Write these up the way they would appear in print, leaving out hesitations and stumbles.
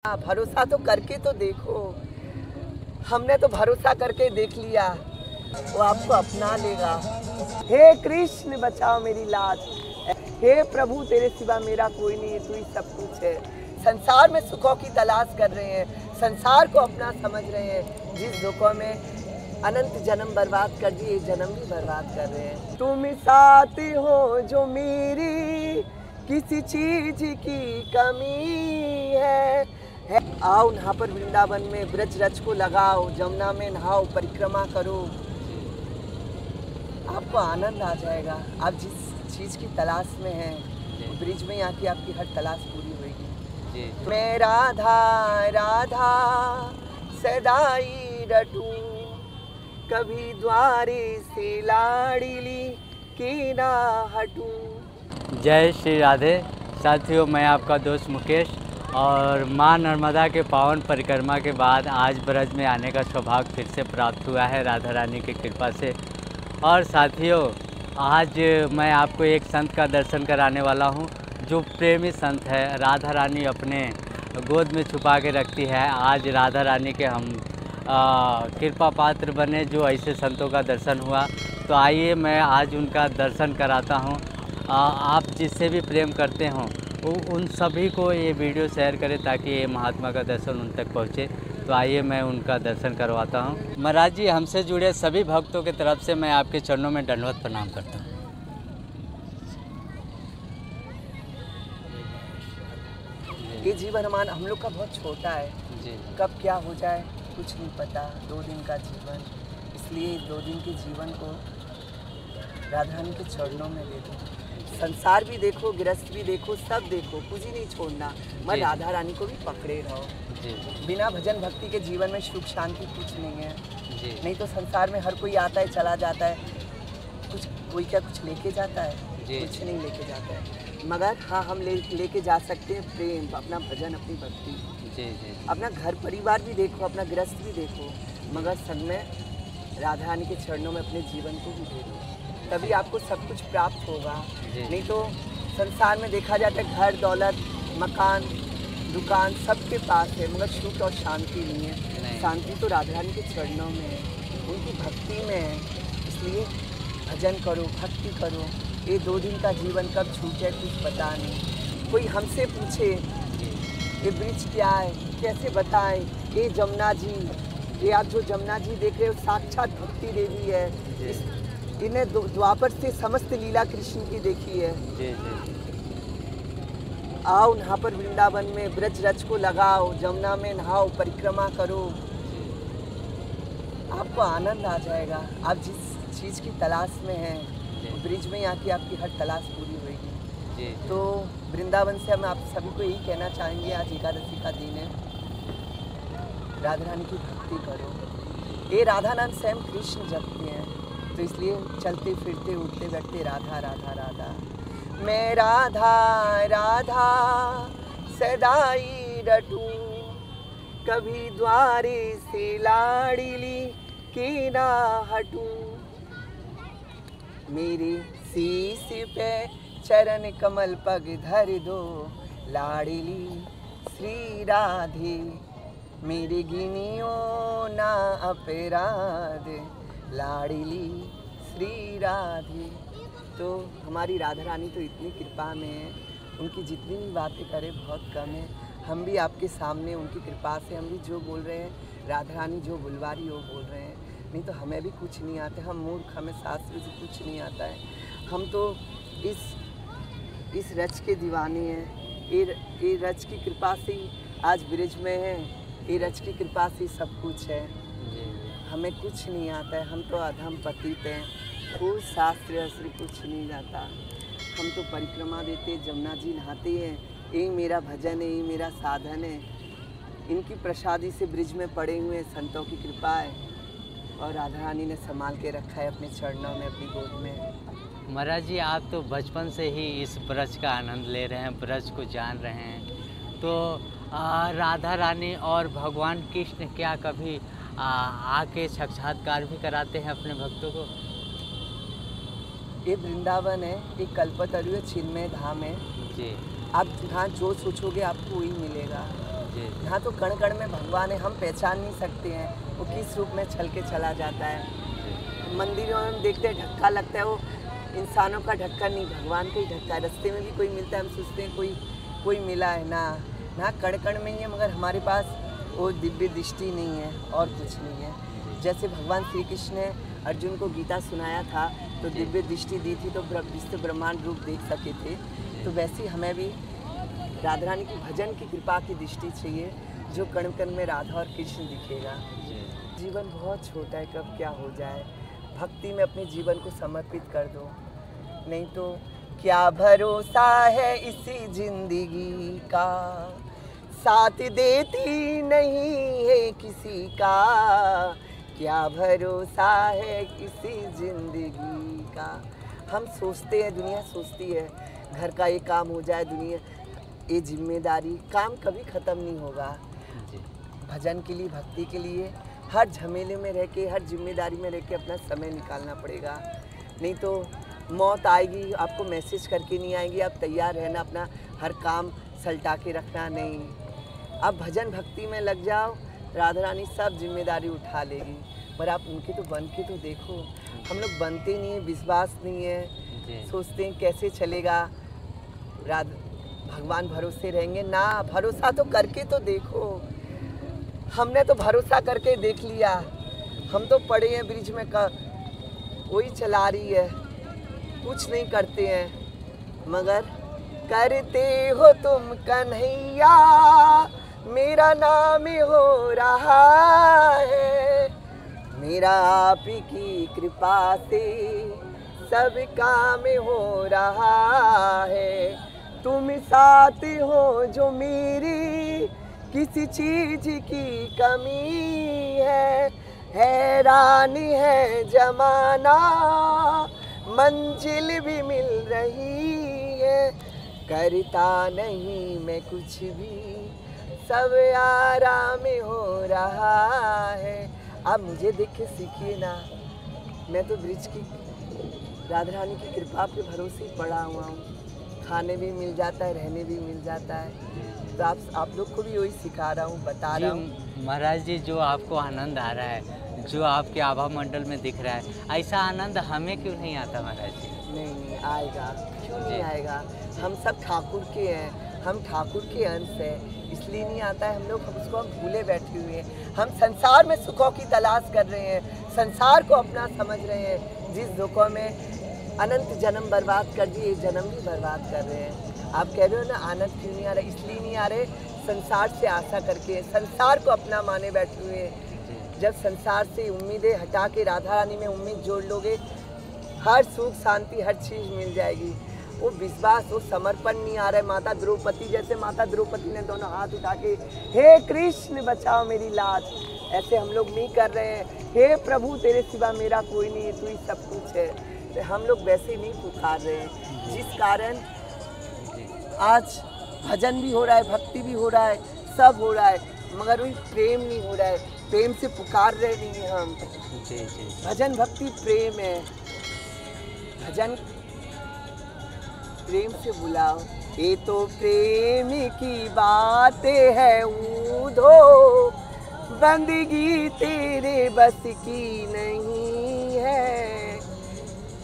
भरोसा तो करके तो देखो। हमने तो भरोसा करके देख लिया, वो आपको अपना लेगा। हे कृष्ण बचाओ मेरी लाज, हे प्रभु तेरे सिवा मेरा कोई नहीं है, तू ही सब कुछ है। संसार में सुखों की तलाश कर रहे हैं, संसार को अपना समझ रहे हैं, जिस दुखों में अनंत जन्म बर्बाद कर दिए, जन्म भी बर्बाद कर रहे हैं। तुम साथ हो जो मेरी किसी चीज की कमी है। आओ यहाँ पर वृंदावन में ब्रज रच को लगाओ, जमुना में नहाओ, परिक्रमा करो, आपको आनंद आ जाएगा। आप जिस चीज की तलाश में हैं, ब्रिज में आके आपकी हर तलाश पूरी होगी। मैं राधा राधा सदाई रटूं, कभी द्वारे से लाड़िली की ना हटूं। जय श्री राधे। साथियों, मैं आपका दोस्त मुकेश, और माँ नर्मदा के पावन परिक्रमा के बाद आज ब्रज में आने का सौभाग्य फिर से प्राप्त हुआ है राधा रानी की कृपा से। और साथियों, आज मैं आपको एक संत का दर्शन कराने वाला हूँ जो प्रेमी संत है। राधा रानी अपने गोद में छुपा के रखती है। आज राधा रानी के हम कृपा पात्र बने जो ऐसे संतों का दर्शन हुआ। तो आइए मैं आज उनका दर्शन कराता हूँ। आप जिससे भी प्रेम करते हों उन सभी को ये वीडियो शेयर करें ताकि ये महात्मा का दर्शन उन तक पहुँचे। तो आइए मैं उनका दर्शन करवाता हूँ। महाराज जी, हमसे जुड़े सभी भक्तों की तरफ से मैं आपके चरणों में दंडवत प्रणाम करता हूँ। ये जीवन हमारा हम लोग का बहुत छोटा है जी। कब क्या हो जाए कुछ नहीं पता। 2 दिन का जीवन, इसलिए 2 दिन के जीवन को राधा रानी के चरणों में दे दो। संसार भी देखो, गृहस्थ भी देखो, सब देखो, कुछ ही नहीं छोड़ना, मैं राधा रानी को भी पकड़े रहो जी। बिना भजन भक्ति के जीवन में सुख शांति कुछ नहीं है जी। नहीं तो संसार में हर कोई आता है चला जाता है, कुछ कोई क्या कुछ लेके जाता है जी। कुछ नहीं लेके जाता है, मगर हाँ हम लेके जा सकते हैं प्रेम, अपना भजन, अपनी भक्ति जी जी। अपना घर परिवार भी देखो, अपना गृहस्थ भी देखो, मगर संग में राधा रानी के चरणों में अपने जीवन को भी दे दो, तभी आपको सब कुछ प्राप्त होगा। नहीं तो संसार में देखा जाता है घर दौलत मकान दुकान सबके पास है, मगर सुख और शांति नहीं है। शांति तो राधा रानी के चरणों में है, उनकी भक्ति में है। इसलिए भजन करो, भक्ति करो। ये 2 दिन का जीवन कब छूटे कुछ पता नहीं। कोई हमसे पूछे ये ब्रिज क्या है, कैसे बताएं। ये जमुना जी, ये आप जो जमुना जी देख रहे हो साक्षात भक्ति देवी है। इन्हें द्वापर से समस्त लीला कृष्ण की देखी है जी जी। आओ यहाँ पर वृंदावन में ब्रज रच को लगाओ, जमुना में नहाओ, परिक्रमा करो, आपको आनंद आ जाएगा। आप जिस चीज़ की तलाश में हैं, ब्रिज में आके आपकी हर तलाश पूरी होगी। तो वृंदावन से हम आप सभी को यही कहना चाहेंगे, आज एकादशी का दिन है, राधा रानी की भक्ति करो। ये राधा नाम स्वयं कृष्ण जपते हैं, तो इसलिए चलते फिरते उठते बैठते राधा राधा राधा। मैं राधा राधा सदाई रटूं, कभी द्वारे से लाड़िली की ना हटूं। मेरे शीश पे चरण कमल पग धर दो, लाड़िली श्री राधे, मेरे गिनियो ना अपराध, लाड़िली श्री राधे। तो हमारी राधा रानी तो इतनी कृपा में है, उनकी जितनी भी बातें करें बहुत कम है। हम भी आपके सामने उनकी कृपा से हम भी जो बोल रहे हैं, राधा रानी जो बुलवा रही वो बोल रहे हैं। नहीं तो हमें भी कुछ नहीं आता, हम मूर्ख, हमें शास्त्र से कुछ नहीं आता है। हम तो इस रच के दीवाने हैं। ये रच की कृपा से ही आज ब्रिज में है, ये रच की कृपा से सब कुछ है। हमें कुछ नहीं आता है, हम तो अधम पतित हैं, कोई शास्त्र अस्त्र कुछ नहीं जाता। हम तो परिक्रमा देते, जमुना जी नहाते हैं, यही मेरा भजन है, यही मेरा साधन है। इनकी प्रसादी से ब्रिज में पड़े हुए संतों की कृपा है, और राधा रानी ने संभाल के रखा है अपने चरणों में, अपनी गोद में। महाराज जी, आप तो बचपन से ही इस ब्रज का आनंद ले रहे हैं, ब्रज को जान रहे हैं, तो राधा रानी और भगवान कृष्ण क्या कभी आके साक्षात्कार भी कराते हैं अपने भक्तों को? ये वृंदावन है, ये कल्पतरु है, चिन्मय धाम है जी। आप जहाँ जो सोचोगे आपको वही मिलेगा। यहाँ तो कण कण में भगवान है, हम पहचान नहीं सकते हैं वो किस रूप में छल के चला जाता है। मंदिरों में हम देखते हैं ढक्का लगता है, वो इंसानों का ढक्का नहीं, भगवान का ही ढक्का है। रास्ते में भी कोई मिलता है, हम सोचते हैं कोई मिला है ना कण कण में ही है, मगर हमारे पास वो दिव्य दृष्टि नहीं है और कुछ नहीं है। जैसे भगवान श्री कृष्ण ने अर्जुन को गीता सुनाया था तो दिव्य दृष्टि दी थी तो विश्व ब्रह्मांड रूप देख सके थे, तो वैसे हमें भी राधा रानी की भजन की कृपा की दृष्टि चाहिए, जो कण कण में राधा और कृष्ण दिखेगा। जीवन बहुत छोटा है, कब क्या हो जाए। भक्ति में अपने जीवन को समर्पित कर दो, नहीं तो क्या भरोसा है इसी जिंदगी का, साथ देती नहीं है किसी का। क्या भरोसा है किसी जिंदगी का। हम सोचते हैं, दुनिया सोचती है घर का ये काम हो जाए, दुनिया ये जिम्मेदारी, काम कभी ख़त्म नहीं होगा। भजन के लिए, भक्ति के लिए हर झमेले में रह के, हर जिम्मेदारी में रह के अपना समय निकालना पड़ेगा, नहीं तो मौत आएगी, आपको मैसेज करके नहीं आएगी। आप तैयार रहना, अपना हर काम सलटा के रखना नहीं। आप भजन भक्ति में लग जाओ, राधा रानी सब जिम्मेदारी उठा लेगी। पर आप उनके तो बन के तो देखो। हम लोग बनते नहीं है, विश्वास नहीं है, सोचते हैं कैसे चलेगा, भगवान भरोसे रहेंगे ना। भरोसा तो करके तो देखो। हमने तो भरोसा करके देख लिया, हम तो पड़े हैं ब्रिज में, वही चला रही है, कुछ नहीं करते हैं। मगर करते हो तुम कन्हैया, मेरा नाम हो रहा है, मेरा आप की कृपा से सब काम हो रहा है। तुम साथ हो जो मेरी किसी चीज की कमी है, हैरान है जमाना मंजिल भी मिल रही है। करता नहीं मैं कुछ भी, सब आराम हो रहा है। आप मुझे देख के सीखिए ना, मैं तो ब्रिज की राधा रानी की कृपा पे भरोसे ही पड़ा हुआ हूँ। खाने भी मिल जाता है, रहने भी मिल जाता है, तो आप लोग को भी वही सिखा रहा हूँ, बता रहा हूँ। महाराज जी, जो आपको आनंद आ रहा है, जो आपके आभा मंडल में दिख रहा है, ऐसा आनंद हमें क्यों नहीं आता महाराज जी? नहीं आएगा, क्यों नहीं आएगा। हम सब ठाकुर के हैं, हम ठाकुर के अंश हैं, इसलिए नहीं आता है। हम उसको हम भूले बैठे हुए हैं। हम संसार में सुखों की तलाश कर रहे हैं, संसार को अपना समझ रहे हैं। जिस दुखों में अनंत जन्म बर्बाद कर दिए, जन्म भी बर्बाद कर रहे हैं। आप कह रहे हो ना आनंद क्यों नहीं आ रहा, इसलिए नहीं आ रहे, संसार से आशा करके, संसार को अपना माने बैठे हुए हैं। जब संसार से उम्मीदें हटा के राधा रानी में उम्मीद जोड़ लोगे, हर सुख शांति हर चीज़ मिल जाएगी। वो विश्वास, वो समर्पण नहीं आ रहा है। माता द्रौपदी, जैसे माता द्रौपदी ने दोनों हाथ उठा के हे कृष्ण बचाओ मेरी लाज, ऐसे हम लोग नहीं कर रहे हैं। हे प्रभु तेरे सिवा मेरा कोई नहीं है, तू ही सब कुछ है। तो हम लोग वैसे नहीं पुकार रहे हैं, जिस कारण आज भजन भी हो रहा है, भक्ति भी हो रहा है, सब हो रहा है, मगर वही प्रेम नहीं हो रहा है। प्रेम से पुकार रहे नहीं हैं हम। भजन भक्ति प्रेम है, भजन प्रेम से बुलाओ। ये तो प्रेम की बातें है ऊधो, बंदगी तेरे बस की नहीं है।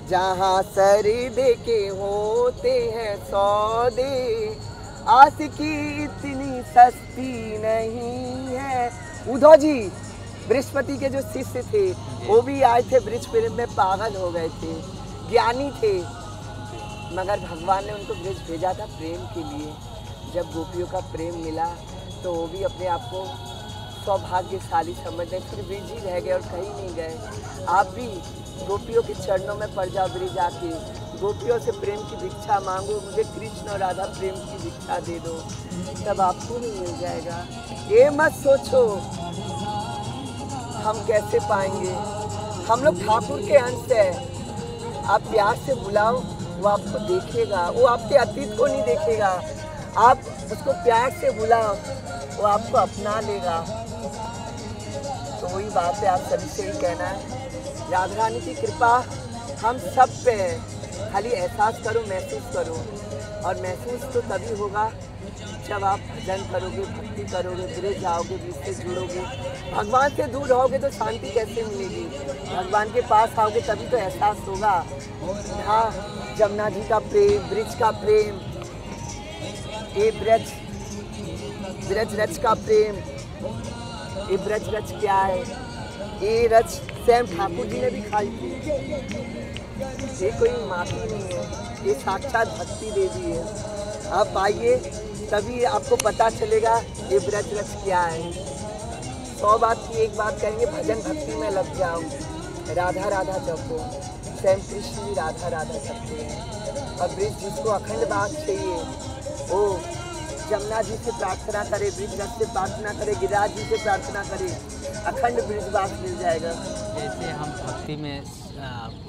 जहाँ सर दे के होते हैं सौदे, आशिकी इतनी सस्ती नहीं है। उद्धव जी बृहस्पति के जो शिष्य थे, वो भी आए थे ब्रिज में, पागल हो गए थे, ज्ञानी थे, मगर भगवान ने उनको ब्रिज भेजा था प्रेम के लिए। जब गोपियों का प्रेम मिला तो वो भी अपने आप को सौभाग्यशाली समझते, फिर ब्रिज ही रह गए और कहीं नहीं गए। आप भी गोपियों के चरणों में पड़ जाओ, ब्रिज आके गोपियों से प्रेम की भिक्षा मांगो, मुझे कृष्ण और राधा प्रेम की भिक्षा दे दो, तब आपको भी मिल जाएगा। ये मत सोचो हम कैसे पाएंगे, हम लोग ठाकुर के अंश हैं। आप प्यार से बुलाओ, वो आपको देखेगा, वो आपके अतीत को नहीं देखेगा। आप उसको प्यार से बुलाओ, वो आपको अपना लेगा। तो वही बात है, आप सभी से ही कहना है, राधा रानी की कृपा हम सब पे है। खाली एहसास करो, महसूस करो, और महसूस तो तभी होगा जब आप भजन करोगे, भक्ति करोगे, ब्रिज जाओगे, ब्रिज से जुड़ोगे, भगवान से दूर रहोगे तो शांति कैसे मिलेगी? भगवान के पास आओगे तभी तो एहसास होगा। हाँ, जमुना जी का प्रेम, ब्रिज का प्रेम, ये ब्रज रच का प्रेम, ये ब्रज रच क्या है? ये रच स्वयं ठाकुर जी ने भी खाई थी। ये कोई माफी नहीं है, ये साक्षात भक्ति देवी है। आप आइए तभी आपको पता चलेगा ये ब्रज रच क्या है। 100 बात की एक बात कहेंगे, भजन भक्ति में लग जाओ, राधा राधा जपो। स्वयं कृष्ण भी राधा राधा जपते हैं। और ब्रिज जिसको अखंड बात चाहिए वो जमुना जी से प्रार्थना करे, ब्रिज रथ से प्रार्थना करे, गिरिराज जी से प्रार्थना करे, अखंड ब्रिजवास मिल जाएगा। जैसे हम भक्ति में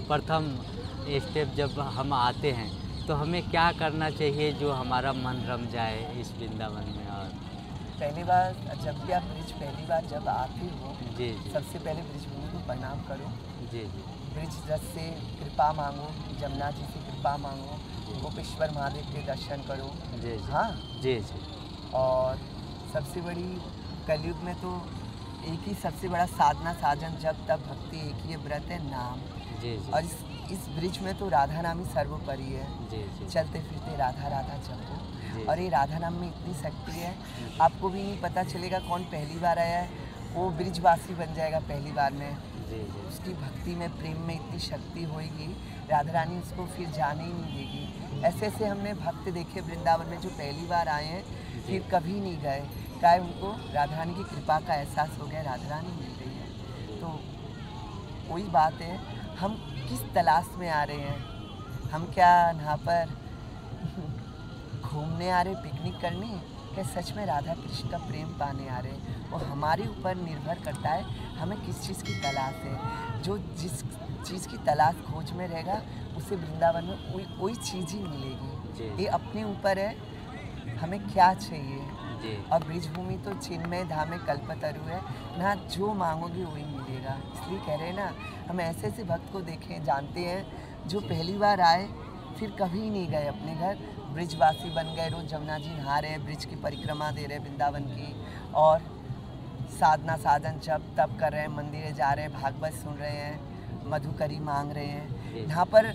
प्रथम स्टेप जब हम आते हैं तो हमें क्या करना चाहिए जो हमारा मन रम जाए इस वृंदावन में? और पहली बार जब भी आप ब्रिज पहली बार जब आते हो, जी सबसे पहले ब्रिज भूमि को प्रणाम करो। जी ब्रिज रथ से कृपा मांगो, जमुना जी से कृपा मांगो, गोपेश्वर महादेव के दर्शन करो। जी हाँ जी। और सबसे बड़ी कलयुग में तो एक ही सबसे बड़ा साधना साधन जब तब भक्ति एक ही व्रत है, नाम। जी और इस ब्रिज में तो राधा नाम ही सर्वोपरि है। जी। चलते फिरते राधा राधा जपो। और ये राधा नाम में इतनी शक्ति है, आपको भी नहीं पता चलेगा कौन पहली बार आया है वो ब्रिजवासी बन जाएगा पहली बार में। उसकी भक्ति में, प्रेम में इतनी शक्ति होगी, राधा रानी उसको फिर जाने ही नहीं देगी। ऐसे ऐसे हमने भक्त देखे वृंदावन में जो पहली बार आए हैं फिर कभी नहीं गए, क्या उनको राधा रानी की कृपा का एहसास हो गया, राधा रानी मिल गई है। तो वही बात है, हम किस तलाश में आ रहे हैं? हम क्या यहाँ पर घूमने आ रहे, पिकनिक करने, क्या सच में राधा कृष्ण का प्रेम पाने आ रहे हैं? वो हमारे ऊपर निर्भर करता है हमें किस चीज़ की तलाश है। जो जिस चीज़ की तलाश खोज में रहेगा उसे वृंदावन में वही चीज़ ही मिलेगी। ये अपने ऊपर है हमें क्या चाहिए। और ब्रिज भूमि तो चिन्मय धामे कल्पतरु है ना, जो मांगोगे वही मिलेगा। इसलिए कह रहे हैं ना, हम ऐसे ऐसे भक्त को देखें, जानते हैं जो पहली बार आए फिर कभी नहीं गए अपने घर, ब्रिजवासी बन गए, रोज जमुना जी नहा रहे, ब्रिज की परिक्रमा दे रहे वृंदावन की, और साधना साधन जप तप कर रहे हैं, मंदिरें जा रहे हैं, भागवत सुन रहे हैं, मधुकरी मांग रहे हैं। यहाँ पर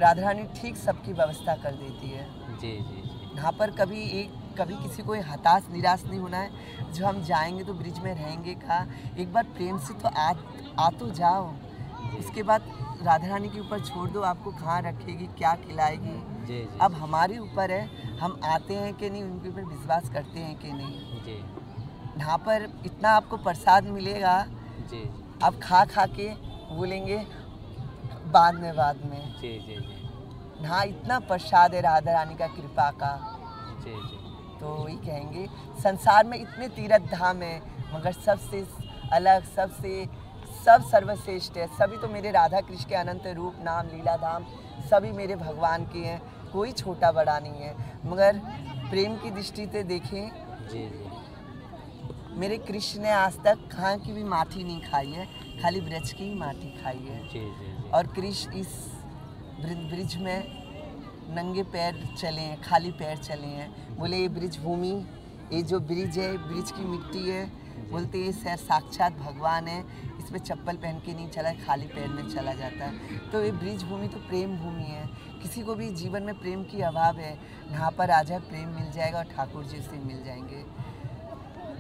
राधा रानी ठीक सबकी व्यवस्था कर देती है। जी। यहाँ पर कभी किसी को हताश निराश नहीं होना है। जो हम जाएंगे तो ब्रिज में रहेंगे का, एक बार प्रेम से तो आ तो जाओ। उसके बाद राधा रानी के ऊपर छोड़ दो, आपको कहाँ रखेगी, क्या खिलाएगी। जी। अब हमारे ऊपर है, हम आते हैं कि नहीं, उनके ऊपर विश्वास करते हैं कि नहीं। जी। यहाँ पर इतना आपको प्रसाद मिलेगा, जी। आप खा के बोलेंगे बाद में। जी। यहाँ इतना प्रसाद है राधा रानी का, कृपा का। जी। तो वही कहेंगे, संसार में इतने तीर्थ धाम है मगर सबसे अलग, सब सर्वश्रेष्ठ है। सभी तो मेरे राधा कृष्ण के अनंत रूप, नाम, लीला धाम सभी मेरे भगवान के हैं, कोई छोटा बड़ा नहीं है। मगर प्रेम की दृष्टि से देखें, जी। मेरे कृष्ण ने आज तक कहाँ की भी माटी नहीं खाई है, खाली ब्रज की ही माटी खाई है। जी। और कृष्ण इस ब्रिज में नंगे पैर चले हैं, खाली पैर चले हैं। बोले ये ब्रिज भूमि, ये जो ब्रिज है, ब्रिज की मिट्टी है, बोलते ये सर साक्षात भगवान है, इसमें चप्पल पहन के नहीं चला, खाली पैर में चला जाता है। तो ये ब्रिज भूमि तो प्रेम भूमि है। किसी को भी जीवन में प्रेम की अभाव है, यहाँ पर आ जाए, प्रेम मिल जाएगा और ठाकुर जी से मिल जाएंगे।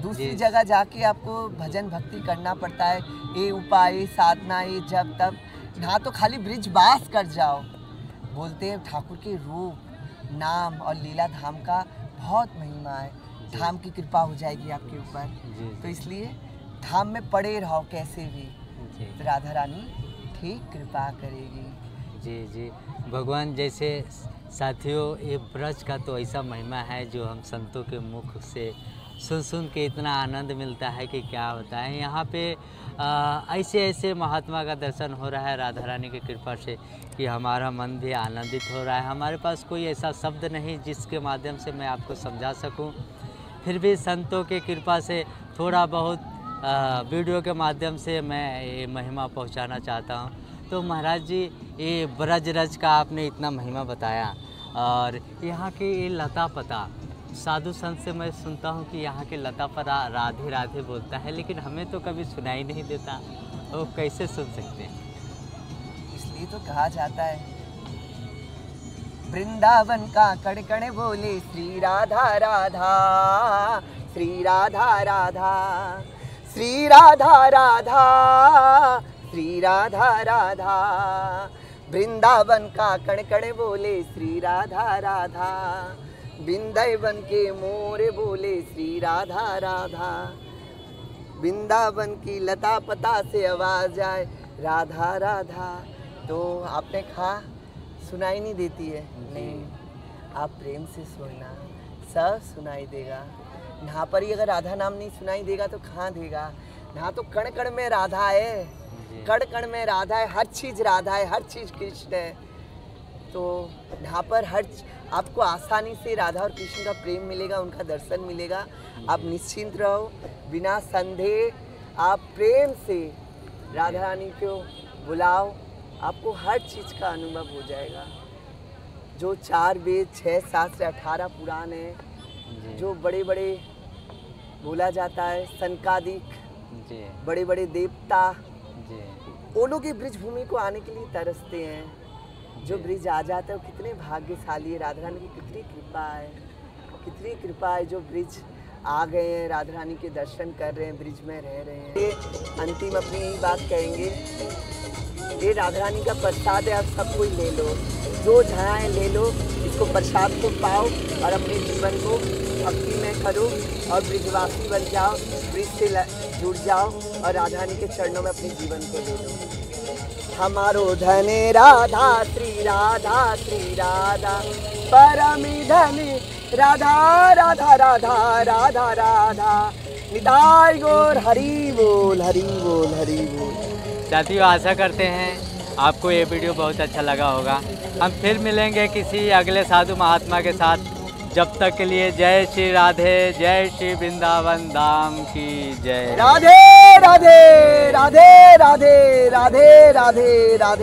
दूसरी जगह जाके आपको भजन भक्ति करना पड़ता है, ये उपाय, ये साधना, ये जब तब। यहाँ तो खाली ब्रिज बास कर जाओ। बोलते हैं ठाकुर के रूप, नाम और लीला धाम का बहुत महिमा है, धाम की कृपा हो जाएगी आपके ऊपर। तो इसलिए धाम में पड़े रहो कैसे भी, तो राधा रानी ठीक कृपा करेगी। जी। भगवान जैसे साथियों, ये ब्रज का तो ऐसा महिमा है जो हम संतों के मुख से सुन के इतना आनंद मिलता है कि क्या बताएं। यहाँ पे ऐसे महात्मा का दर्शन हो रहा है राधा रानी की कृपा से कि हमारा मन भी आनंदित हो रहा है। हमारे पास कोई ऐसा शब्द नहीं जिसके माध्यम से मैं आपको समझा सकूं, फिर भी संतों की कृपा से थोड़ा बहुत वीडियो के माध्यम से मैं ये महिमा पहुंचाना चाहता हूं। तो महाराज जी, ये ब्रज रज का आपने इतना महिमा बताया, और यहाँ की ये लता पता साधु संत से मैं सुनता हूँ कि यहाँ के लता पर राधे राधे बोलता है, लेकिन हमें तो कभी सुनाई नहीं देता, वो कैसे सुन सकते हैं? इसलिए तो कहा जाता है वृंदावन का कड़कड़ बोले श्री राधा राधा, श्री राधा राधा, श्री राधा राधा, श्री राधा राधा। वृंदावन का कड़कड़ बोले श्री राधा राधा, वृंदावन के मोरे बोले श्री राधा राधा। वृंदावन की लता पता से आवाज आए राधा राधा। तो आपने कहा सुनाई नहीं देती है, नहीं, आप प्रेम से सुनना, सब सुनाई देगा। यहाँ पर ही अगर राधा नाम नहीं सुनाई देगा तो कहाँ देगा? यहाँ तो कण कण में राधा है, कण कण में राधा है, हर चीज़ राधा है, हर चीज़ कृष्ण है। तो यहाँ पर आपको आसानी से राधा और कृष्ण का प्रेम मिलेगा, उनका दर्शन मिलेगा। आप निश्चिंत रहो, बिना संदेह आप प्रेम से राधा रानी को बुलाओ, आपको हर चीज़ का अनुभव हो जाएगा। जो 4 वेद 6 शास्त्र 18 पुराण है, जो बड़े बड़े बोला जाता है, सनकादिक बड़े बड़े देवता, वो लोग ये ब्रिज भूमि को आने के लिए तरसते हैं। जो ब्रिज आ जाता है वो कितने भाग्यशाली है, राधा रानी की कितनी कृपा है, कितनी कृपा है। जो ब्रिज आ गए हैं, राधा रानी के दर्शन कर रहे हैं, ब्रिज में रह रहे हैं। ये अंतिम अपनी यही बात कहेंगे, ये राधा रानी का प्रसाद है, आप सब कोई ले लो, जो झाएँ ले लो, इसको प्रसाद को पाओ और अपने जीवन को भक्ति में करो और ब्रिजवासी बन जाओ, ब्रिज से जुड़ जाओ और राधा रानी के चरणों में अपने जीवन को दे दो। हमारो धने राधा श्री राधा, श्री राधा परमी धनी राधा राधा राधा राधा राधा। निताई गौर हरि बोल, हरि बोल, हरि बोल। साथियों, आशा करते हैं आपको ये वीडियो बहुत अच्छा लगा होगा। हम फिर मिलेंगे किसी अगले साधु महात्मा के साथ। जब तक के लिए जय श्री राधे, जय श्री वृंदावन धाम की जय। राधे राधे, राधे राधे, राधे राधे, राधे।